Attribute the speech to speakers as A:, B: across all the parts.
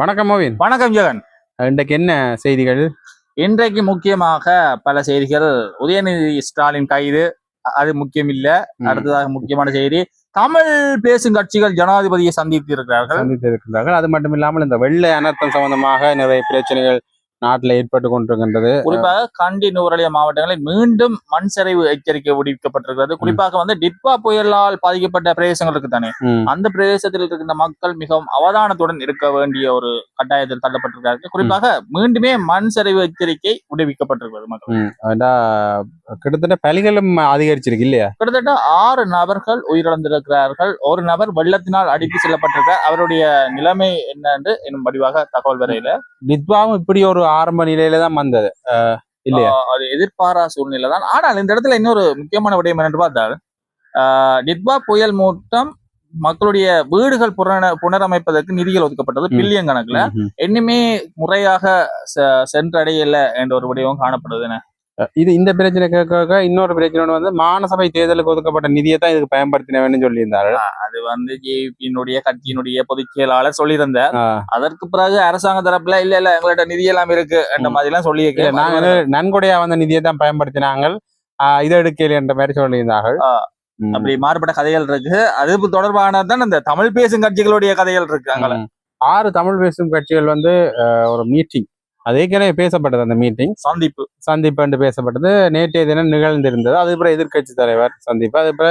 A: வணக்கம் மோவின்.
B: வணக்கம் ஜெகன்.
A: இன்றைக்கு என்ன செய்திகள்?
B: இன்றைக்கு முக்கியமாக பல செய்திகள். உதயநிதி ஸ்டாலின் கைது, அது முக்கியம் இல்ல. அடுத்ததாக முக்கியமான செய்தி, தமிழ் பேசும் கட்சிகள் ஜனாதிபதியை சந்தித்து இருக்கிறார்கள்.
A: அது மட்டும் இல்லாமல் இந்த வெள்ளை அனர்த்தம் சம்பந்தமாக நிறைய பிரச்சனைகள் நாட்டில் ஏற்பட்டு கொண்டிருக்கின்றது.
B: குறிப்பாக கண்டி நூறலிய மாவட்டங்களில் மீண்டும் மண் சரிவு எச்சரிக்கை விடுவிக்கப்பட்டிருக்கிறது. குறிப்பாக டிட்வா புயலால் பாதிக்கப்பட்ட பிரதேசங்கள் இருக்கு தானே, அந்த பிரதேசத்தில் இருக்கின்ற மக்கள் மிகவும் அவதானத்துடன் இருக்க வேண்டிய ஒரு கட்டாயத்தில் தள்ளப்பட்டிருக்கிறார்கள். குறிப்பாக மீண்டுமே மண் சரிவு எச்சரிக்கை விடுவிக்கப்பட்டிருக்கிறது. மக்கள்
A: கிட்டத்தட்ட பலிகளும் அதிகரிச்சிருக்கு இல்லையா?
B: கிட்டத்தட்ட 6 நபர்கள் உயிரிழந்திருக்கிறார்கள். ஒரு நபர் வெள்ளத்தினால் அடித்து செல்லப்பட்டிருக்கிறார். அவருடைய நிலைமை என்ன என்று இன்னும் வடிவாக தகவல் வரையில.
A: டிட்வாவும் இப்படி ஒரு ஆரம்ப நிலையில தான் வந்தது இல்லையா?
B: அது எதிர்பாரா சூழ்நிலை தான். ஆனால் இந்த இடத்துல இன்னொரு முக்கியமான விடயம் என்று பார்த்தால், டிட்வா புயல் மூட்டம் மக்களுடைய வீடுகள் புனரமைப்பதற்கு நிதிகள் ஒதுக்கப்பட்டது பில்லியன் கணக்குல. இன்னுமே முறையாக சென்றடையல என்ற ஒரு விடயம் காணப்படுது.
A: இது இந்த பிரச்சனை கேட்க இன்னொரு பிரச்சனை மாநசபை தேர்தலுக்கு ஒதுக்கப்பட்ட நிதியை தான் இதுக்கு பயன்படுத்தினவேன்னு சொல்லியிருந்தாரு.
B: அது ஜேபியினுடைய கட்சியினுடைய பொதுச் செயலாளர் சொல்லியிருந்தார். அதற்கு பிறகு அரசாங்க தரப்புல இல்ல எங்கள்ட்ட நிதி எல்லாம் இருக்கு என்ற மாதிரி எல்லாம் சொல்லியிருக்கேன்.
A: நாங்க நன்கொடையா வந்த நிதியை தான் பயன்படுத்தினாங்க, இதை எடுக்கல என்ற மாதிரி சொல்லியிருந்தார்கள்.
B: அப்படி மாறுபட்ட கதைகள் இருக்கு. அது தொடர்பானதான் இந்த தமிழ் பேசும் கட்சிகளுடைய கதைகள் இருக்கு. அங்கே
A: 6 தமிழ் பேசும் கட்சிகள் ஒரு மீட்டிங், அது ஏற்கனவே பேசப்பட்டது. அந்த மீட்டிங் சந்திப்பு என்று பேசப்பட்டது. நேற்றைய தினம் நிகழ்ந்திருந்தது. அதுபோல எதிர்கட்சி தலைவர் சந்திப்பு, அதுபோல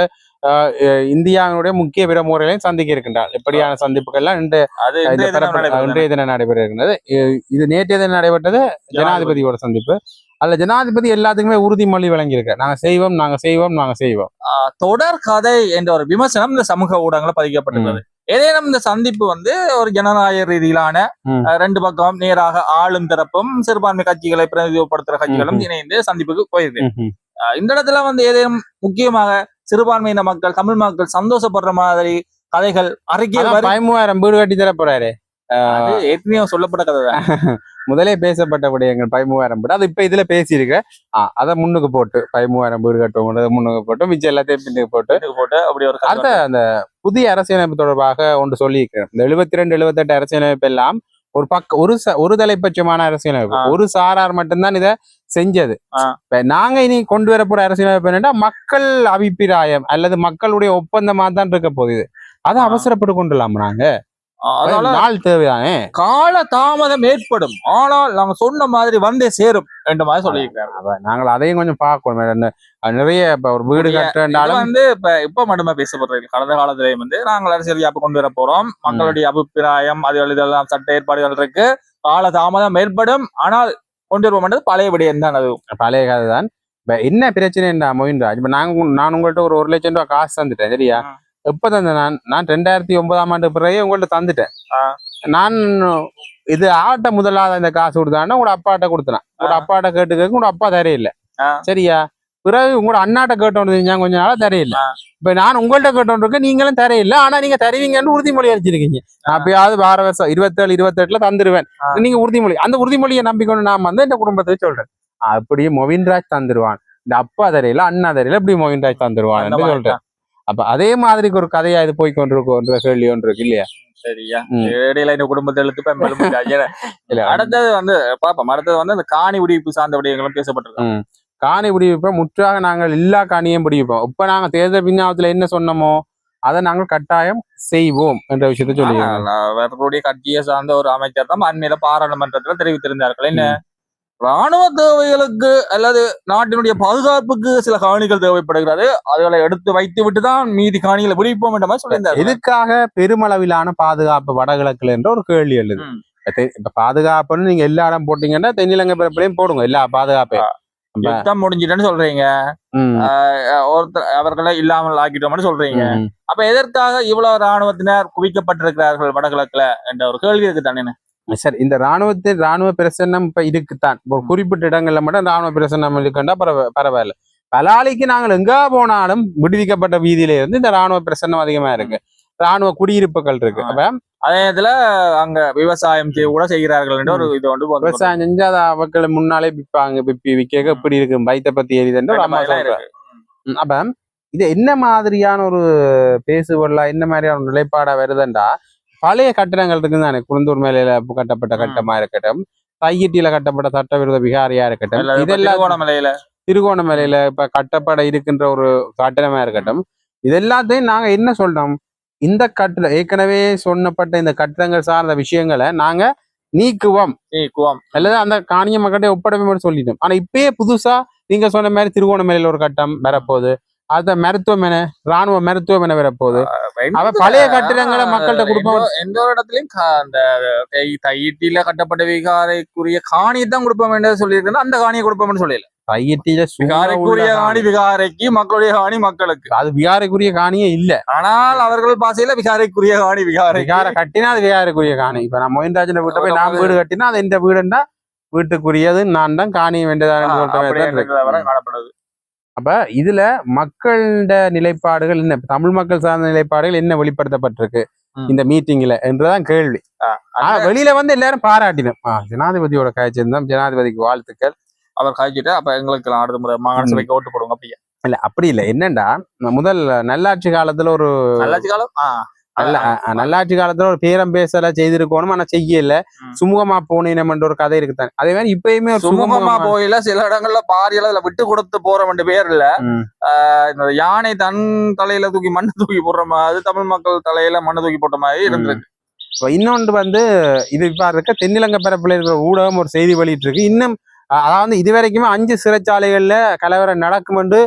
A: இந்தியாவுடைய முக்கிய பிரமுகர்களையும் சந்திக்க இருக்கின்றார். எப்படியான சந்திப்புகள்லாம் இன்றைய தினம் நடைபெற இருக்கின்றது. இது நேற்றைய தினம் நடைபெற்றது ஜனாதிபதியோட சந்திப்பு. அதுல ஜனாதிபதி எல்லாத்துக்குமே உறுதிமொழி வழங்கியிருக்க, நாங்க செய்வோம்.
B: தொடர் கதை என்ற ஒரு விமர்சனம் இந்த சமூக ஊடகங்களை பதிக்கப்பட்டுள்ளது. ஏதேனும் இந்த சந்திப்பு ஒரு ஜனநாயக ரீதியிலான 2 பக்கம் நேராக ஆளும் தரப்பும் சிறுபான்மை கட்சிகளை பிரதிநிதிப்படுத்துற கட்சிகளும் இணைந்து சந்திப்புக்கு போயிருக்கு. இந்த இடத்துல ஏதேனும் முக்கியமாக சிறுபான்மையின மக்கள், தமிழ் மக்கள் சந்தோஷப்படுற மாதிரி கதைகள் அறிக்கைகள்
A: 13,000 வீடு கட்டி தர போறாரு.
B: ஏற்கனவே சொல்லப்பட்ட கதை
A: முதலே பேசப்பட்ட விடயங்கள் 13,000 வீடு. அது இப்ப இதுல பேசியிருக்க, அதை முன்னுக்கு போட்டு 13,000 வீடு கட்டுவோம் முன்னுக்கு போட்டு மிச்சம் எல்லாத்தையும் பின்னுக்கு போட்டு அப்படி ஒரு அடுத்த அந்த புதிய அரசியலமைப்பு தொடர்பாக ஒன்று சொல்லியிருக்கிறேன். இந்த 72, 78 அரசியலமைப்பு எல்லாம் ஒரு தலைப்பட்சமான அரசியலமைப்பு, ஒரு சாரார் மட்டும்தான் இதை செஞ்சது. நாங்க இனி கொண்டு வரப்போற அரசியலமைப்பு என்னன்னா மக்கள் அபிப்பிராயம் அல்லது மக்களுடைய ஒப்பந்தமா தான் இருக்க போகுது. அதை அவசரப்பட்டு கொண்டுலாம நாங்க நாள் தேவைதானே,
B: கால தாமதம் ஏற்படும், ஆனால் நாங்க சொன்ன மாதிரி வந்தே சேரும் என்ற மாதிரி சொல்லியிருக்காங்க.
A: நாங்கள் அதையும் கொஞ்சம் பார்க்கணும். நிறைய இப்ப ஒரு வீடு கட்டுறாலும்
B: இப்ப மட்டுமே பேசப்படுறது. கடந்த காலத்திலேயும் நாங்கள் அரசியல் யாப்பு கொண்டு வர போறோம், மக்களுடைய அபிப்பிராயம் அது இதெல்லாம் சட்ட ஏற்பாடுகள் இருக்கு, கால தாமதம் ஏற்படும், ஆனால் கொண்டு வருவோம். பழைய விடயம் தான், அது
A: பழைய கதை தான். இப்ப என்ன பிரச்சனை மொயின்ராஜ், இப்ப நான் உங்கள்கிட்ட ஒரு 1,00,000 ரூபாய் காசு தந்துட்டேன், சரியா? எப்ப தந்த நான் 2009ஆம் ஆண்டு பிறகு உங்கள்ட்ட தந்துட்டேன். நான் இது ஆட்ட முதலாத இந்த காசு கொடுத்தான்னா உங்களோட அப்பாட்ட கொடுத்தேன். உங்களோட அப்பாட்ட கேட்டு உங்களோட அப்பா தரையில்லை, சரியா? பிறகு உங்களோட அண்ணாட்ட கேட்டோன்னு கொஞ்ச நாளா தரையில்லை. இப்ப நான் உங்கள்ட்ட கேட்டோன்னு நீங்களும் தரையில்லை, ஆனா நீங்க தருவீங்கன்னு உறுதிமொழி அளிச்சிருக்கீங்க. அப்பயாவது 6 வருஷம் 27, 28 தந்துருவேன் நீங்க உறுதிமொழி. அந்த உறுதிமொழியை நம்பிக்கொண்டு நான் இந்த குடும்பத்தை சொல்றேன். அப்படியே மொவின்ராஜ் தந்துருவான், இந்த அப்பா தரையில அண்ணா தரையில இப்படி மொவின்ராஜ் தந்துருவான் என்று சொல்றேன். அப்ப அதே மாதிரி ஒரு கதையா இது போய் கொண்டிருக்கும் கேள்வி ஒன்று இருக்கு இல்லையா?
B: சரியா, இடையில இந்த குடும்பத்தை எழுத்து அடுத்தது பாப்போம். அடுத்தது அந்த காணி விடுவிப்பு சார்ந்த விடயங்களும் பேசப்பட்டிருக்கோம்.
A: காணி விடுவிப்பை முற்றாக நாங்கள் எல்லா காணியும் விடுவிப்போம். இப்ப நாங்க தேர்தல் விஞ்ஞாபனத்துல என்ன சொன்னோமோ அதை நாங்கள் கட்டாயம் செய்வோம் என்ற விஷயத்த சொல்லி
B: அவர்களுடைய கட்சியை சார்ந்த ஒரு அமைச்சர் தான் அண்மையில பாராளுமன்றத்துல தெரிவித்திருந்தார்கள். என்ன, ராணுவ தேவைகளுக்கு அல்லது நாட்டினுடைய பாதுகாப்புக்கு சில காணிகள் தேவைப்படுகிறது, அதுகளை எடுத்து வைத்து விட்டுதான் மீதி காணிகளை விடுவிப்போம் என்ற மாதிரி சொல்லியிருந்தார்.
A: இதுக்காக பெருமளவிலான பாதுகாப்பு வடகிழக்குல என்ற ஒரு கேள்வி எழுது. இப்ப பாதுகாப்புன்னு நீங்க எல்லா இடம் போட்டீங்கன்னா தென்னிலங்கை பிறப்பிலையும் போடுங்க எல்லா பாதுகாப்பையும்.
B: யுத்தம் முடிஞ்சிட்டேன்னு சொல்றீங்க, ஒருத்தர் அவர்களை இல்லாமல் ஆக்கிட்டோம்னு சொல்றீங்க. அப்ப எதற்காக இவ்வளவு ராணுவத்தினர் குவிக்கப்பட்டிருக்கிறார்கள் வடகிழக்குல என்ற ஒரு கேள்வி இருக்கு தானே.
A: சார், இந்த ராணுவ பிரசன்னம் இப்ப இருக்குத்தான். குறிப்பிட்ட இடங்கள்ல மட்டும் ராணுவ பிரசன்னம் இருக்குன்னா பரவாயில்ல. பலாலிக்கு நாங்கள் எங்க போனாலும் விடுவிக்கப்பட்ட வீதியில இருந்து இந்த ராணுவ பிரசன்னம் அதிகமா இருக்கு, ராணுவ குடியிருப்புகள் இருக்கு. அப்ப
B: அதே இதுல அங்க விவசாயம் கூட செய்கிறார்கள். ஒரு இது
A: விவசாயம் செஞ்சா அதை அவர்களை முன்னாலே விற்க எப்படி இருக்கு பைத்த பத்தி எரியுதுன்ற அம்மா சொல்றாரு. அப்ப இது என்ன மாதிரியான ஒரு பேசுவொல்லா, என்ன மாதிரியான ஒரு நிலைப்பாடா வருதுன்றா, பழைய கட்டடங்கள் இருக்குதானே, குளந்தூர் மேலையில கட்டப்பட்ட கட்டமா இருக்கட்டும், தையிட்டியில கட்டப்பட்ட சட்டவிரோத விகாரியா இருக்கட்டும், இதெல்லாம் திருகோணமலையில இப்ப கட்டப்பட இருக்கின்ற ஒரு கட்டடமா இருக்கட்டும், இது எல்லாத்தையும் நாங்க என்ன சொல்றோம், இந்த கட்டிட ஏற்கனவே சொன்னப்பட்ட இந்த கட்டிடங்கள் சார்ந்த விஷயங்களை நாங்க நீக்குவோம் அல்லது அந்த காணிய மக்கள்கிட்ட ஒப்படைப்போம் சொல்லிட்டோம். ஆனா இப்பயே புதுசா நீங்க சொன்ன மாதிரி திருகோணமலையில ஒரு கட்டம் வரப்போகுது, அத மருத்துவமனை, ராணுவ மருத்துவமனை வரப்போகுது. அவ பழைய கட்டிடங்களை மக்கள்கிட்ட கொடுப்போம்.
B: எந்த ஒரு இடத்துலயும் அந்த தையிட்டியில கட்டப்பட்ட விகாரைக்குரிய காணியை தான் கொடுப்போம் என்று சொல்லியிருக்கேன். அந்த காணியை கொடுப்போம்னு சொல்லல.
A: தையிட்டியில
B: விகாரைக்குரிய காணி விகாரைக்கு, மக்களுடைய காணி மக்களுக்கு.
A: அது விகாரைக்குரிய காணியே இல்ல.
B: ஆனால் அவர்கள் பாசையில விகாரைக்குரிய காணி விகார
A: கட்டினா அது விகாரைக்குரிய காணி. இப்ப நான் மோகன்ராஜன் வீட்டை போய் நான் வீடு கட்டினா அது இந்த வீடுன்னா வீட்டுக்குரியது, நான் தான் காணி வேண்டியதான்
B: காணப்படுது.
A: அப்ப இதுல மக்களோட நிலைப்பாடுகள் என்ன, தமிழ் மக்கள் சார்ந்த நிலைப்பாடுகள் என்ன வெளிப்படுத்தப்பட்டிருக்கு இந்த மீட்டிங்ல என்றுதான் கேள்வி. வெளியில வந்து எல்லாரும் பாராட்டினோம், ஜனாதிபதியோட காய்ச்சிருந்தோம், ஜனாதிபதிக்கு வாழ்த்துக்கள், அவர் காய்ச்சிட்டு அப்ப எங்களுக்கு அடுத்த முறை மாகாண சபைக்கு ஓட்டு போடுவோம். அப்படியா? இல்ல அப்படி இல்லை. என்னண்டா முதல் நல்லாட்சி காலத்துல ஒரு நல்லாட்சி காலத்துல ஒரு பேரம் பேசல செய்திருக்கணும், ஆனா செய்யல, சுமூகமா போனேன் என்ற ஒரு கதை இருக்குதான். அதே மாதிரி இப்பயுமே
B: சுமூகமா போயில சில இடங்கள்ல பாரியல அதுல விட்டு கொடுத்து போற பேர் இல்ல. யானை தன் தலையில தூக்கி மண்ணை தூக்கி போடுற மாதிரி தமிழ் மக்கள் தலையில மண்ணை தூக்கி போட்ட மாதிரி இருந்திருக்கு.
A: இன்னொன்று வந்து இது இப்ப இருக்க தென்னிலங்கை பரப்புல இருக்கிற ஊடகம் ஒரு செய்தி வெளியிட்டு இருக்கு. இன்னும் அதாவது இதுவரைக்குமே 5 சிறைச்சாலைகள்ல கலவரம் நடக்கும் என்று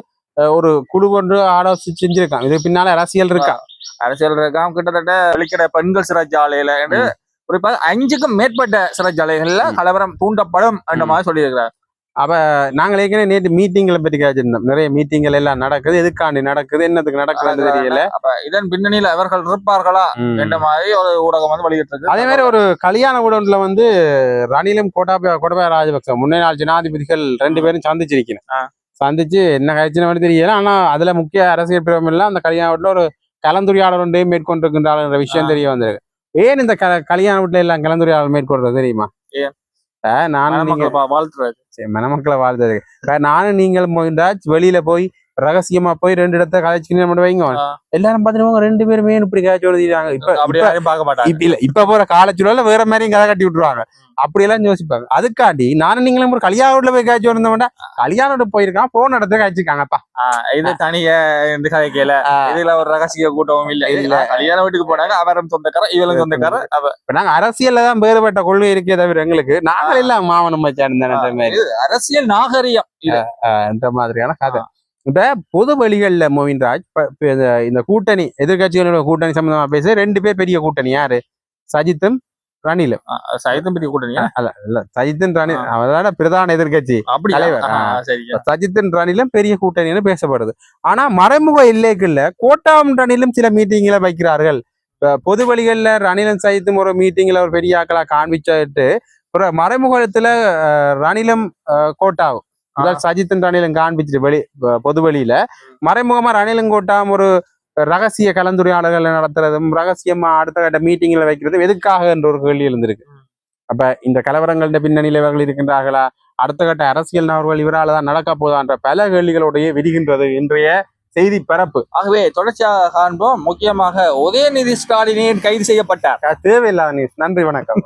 A: ஒரு குழு ஒன்று ஆலோசி செஞ்சிருக்கான். இது பின்னால அரசியல் இருக்கான்
B: கிட்டத்தட்ட வெளிக்கிற பெண்கள் சிறைச்சாலையில குறிப்பாக 5க்கும் மேற்பட்ட சிறைச்சாலைகள்ல கலவரம் தூண்டப்படும் என்ற மாதிரி சொல்லியிருக்கிறார்.
A: அப்ப நாங்கள் ஏற்கனவே நேற்று மீட்டிங்களை பற்றி காய்ச்சிருந்தோம். நிறைய மீட்டிங்கள் எல்லாம் நடக்குது, எதுக்காண்டி நடக்குது, என்னத்துக்கு நடக்குதுன்னு தெரியல.
B: அப்ப இதன் பின்னணியில அவர்கள் இருப்பார்களா என்ற மாதிரி ஒரு ஊடகம் வந்து வெளியிட்டிருக்கு.
A: அதே மாதிரி ஒரு கல்யாண ஊடகத்துல வந்து ரணிலும் கோட்டாபய ராஜபக்ச முன்னாள் ஜனாதிபதிகள் 2 பேரும் சந்திச்சிருக்கணும். சந்திச்சு என்ன காய்ச்சினு தெரியல. ஆனா அதுல முக்கிய அரசியல் பிரிவும் எல்லாம் அந்த கல்யாண வீட்டுல ஒரு கலந்துரையாடல் ஒன்றையும் மேற்கொண்டிருக்கின்ற விஷயம் தெரிய வந்திருக்கு. ஏன் இந்த கல்யாண வீட்டுல எல்லாம் கலந்துரையாடல் மேற்கொள்றது தெரியுமா? நானும் மணமக்களை வாழ்த்தது நானும் நீங்கள் வெளியில போய் ரகசியமா போய் 2 இடத்த கதைச்சு வைங்க, எல்லாரும் பாத்துட்டு 2 பேருமே இப்படி காய்ச்சி எழுதிடுறாங்க. இப்ப போற காலச்சூழல வேற மாதிரியும் கதை கட்டி விட்டுருவாங்க. அப்படி எல்லாம் யோசிப்பாங்க. அதுக்காண்டி நானும் நீங்களும் ஒரு கல்யாண வீட்டுல போய் காய்ச்சி வந்தோம்னா, கல்யாணோட போயிருக்கான் போன இடத்த காய்ச்சிருக்காங்கப்பா.
B: இது தனிய இந்த கதைக்கல, இதுல ஒரு ரகசிய கூட்டமும் இல்ல. கல்யாண வீட்டுக்கு போனாங்க, அவரும் சொந்தக்காரன் இவளும் சொந்தக்காரன். இப்ப
A: நாங்க அரசியல்ல தான் வேறுபட்ட கொள்கை இருக்கே தவிர எங்களுக்கு நாங்கள் எல்லாம் மாவனம் வச்சாருந்த
B: அரசியல் நாகரிகம்
A: இந்த மாதிரியான கதை. இப்ப பொது வழிகள்ல மோவின்ராஜ் இந்த கூட்டணி எதிர்கட்சிகளோட கூட்டணி சம்பந்தமா பேச 2 பேர் பெரிய கூட்டணி. யாரு? சஜித்தும் ரணிலும்.
B: சஜித்தும் பெரிய கூட்டணி
A: இல்ல, சஜித்தும் ரணில் அவரான பிரதான எதிர்கட்சி தலைவர். சஜித்தும் ரணிலும் பெரிய கூட்டணின்னு பேசப்படுது. ஆனா மறைமுக எல்லைக்குள்ள கோட்டாம் ரணிலும் சில மீட்டிங்களை வைக்கிறார்கள். பொது வழிகள்ல ரணிலும் சஜித்தும் ஒரு மீட்டிங்ல ஒரு பெரிய ஆக்களா காண்பிச்சுட்டு மறைமுகத்துல ரணிலும் கோட்டாவும் சஜித்தும் ரணிலும் காண்பிச்சுட்டு பொது வழியில மறைமுகமா ரணிலும் கோட்டாவும் ஒரு ரகசிய கலந்துரையாடல்களை நடத்துறதும் ரகசியமா அடுத்த கட்ட மீட்டிங்ல வைக்கிறதும் எதுக்காக என்ற ஒரு கேள்வி எழுந்திருக்கு. அப்ப இந்த கலவரங்கள பின்னணியில் இவர்கள் இருக்கின்றார்களா, அடுத்த கட்ட அரசியல் நபர்கள் இவரால் தான் நடக்க போதான்ற பல கேள்விகளுடைய விரிகின்றது இன்றைய செய்தி பரப்பு.
B: ஆகவே தொடர்ச்சியாக காண்போம். முக்கியமாக உதயநிதி ஸ்டாலின் கைது செய்யப்பட்டார்.
A: தேவையில்லாத நியூஸ். நன்றி வணக்கம்.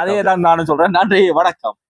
B: அதே தான் நானும் சொல்றேன். நன்றி வணக்கம்.